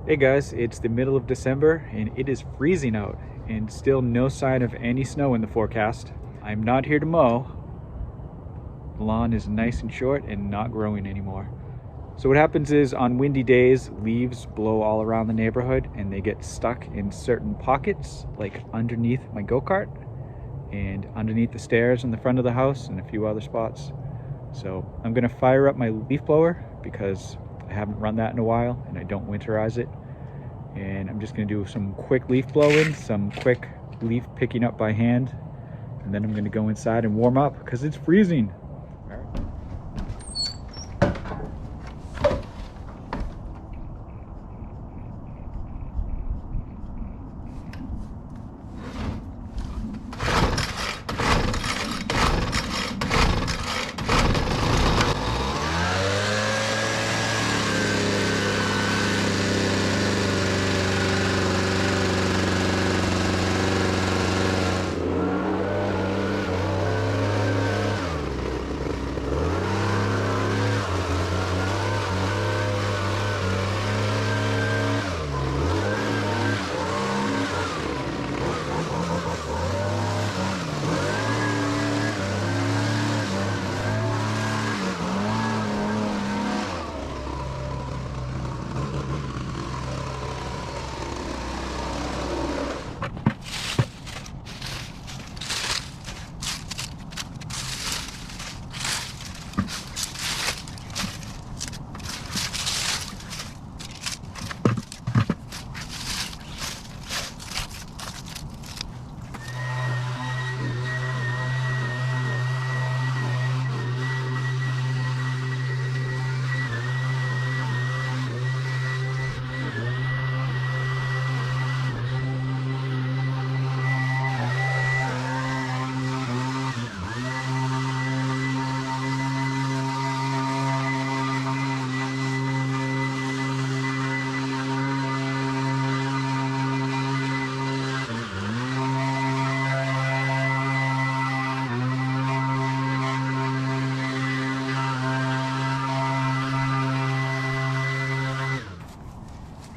Hey guys, it's the middle of December and it is freezing out and still no sign of any snow in the forecast. I'm not here to mow. The lawn is nice and short and not growing anymore. So what happens is on windy days, leaves blow all around the neighborhood and they get stuck in certain pockets, like underneath my go-kart and underneath the stairs in the front of the house and a few other spots. So I'm gonna fire up my leaf blower because I haven't run that in a while and I don't winterize it. And I'm just gonna do some quick leaf blowing, some quick leaf picking up by hand, and then I'm gonna go inside and warm up because it's freezing. All right.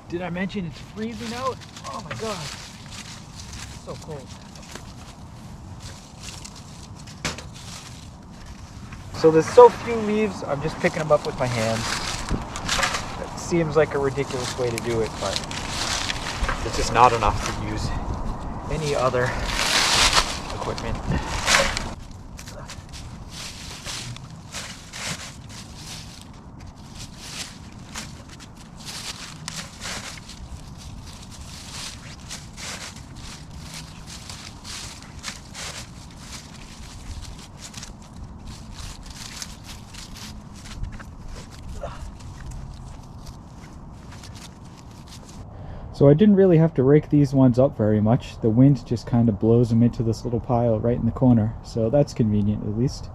Did I mention it's freezing out? Oh my god, so cold. So there's so few leaves, I'm just picking them up with my hands. That seems like a ridiculous way to do it, but it's just not enough to use any other equipment. So I didn't really have to rake these ones up very much. The wind just kind of blows them into this little pile right in the corner. So that's convenient at least.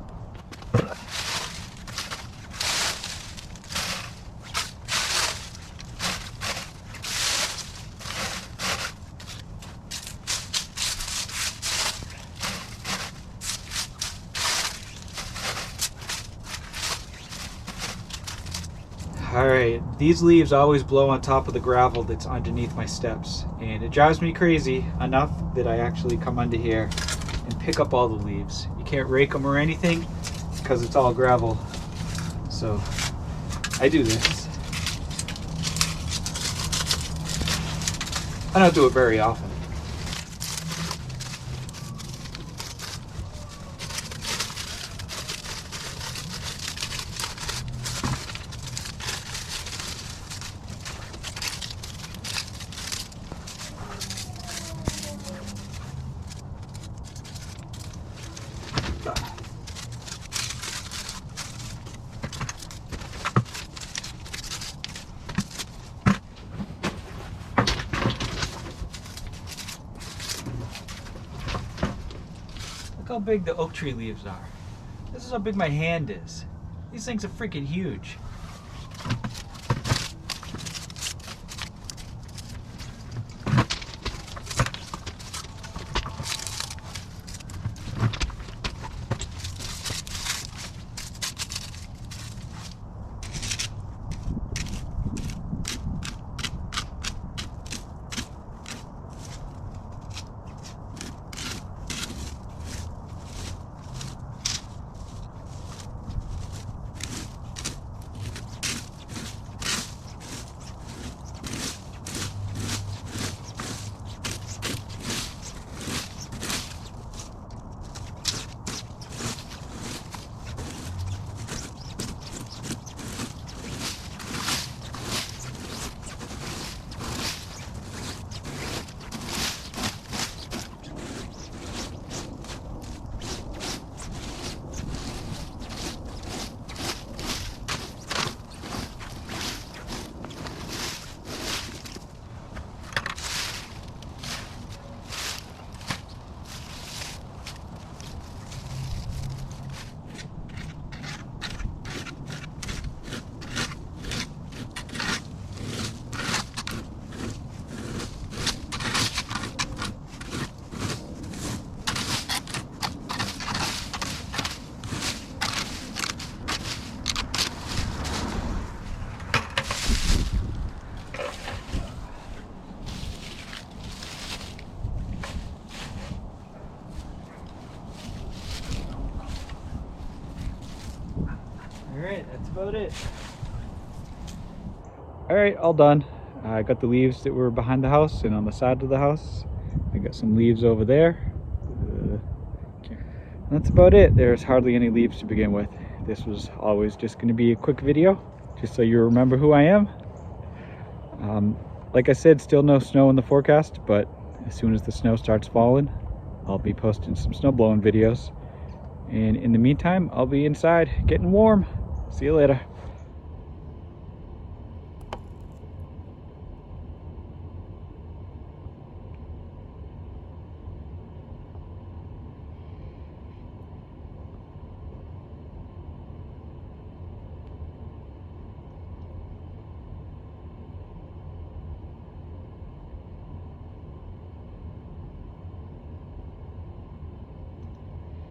Alright, these leaves always blow on top of the gravel that's underneath my steps, and it drives me crazy enough that I actually come under here and pick up all the leaves. You can't rake them or anything because it's all gravel, so I do this. I don't do it very often. Look how big the oak tree leaves are. This is how big my hand is. These things are freaking huge. Alright, that's about it. Alright, all done. I got the leaves that were behind the house and on the side of the house. I got some leaves over there. That's about it. There's hardly any leaves to begin with. This was always just going to be a quick video, just so you remember who I am. Like I said, still no snow in the forecast, but as soon as the snow starts falling, I'll be posting some snow blowing videos. And in the meantime, I'll be inside getting warm. See you later.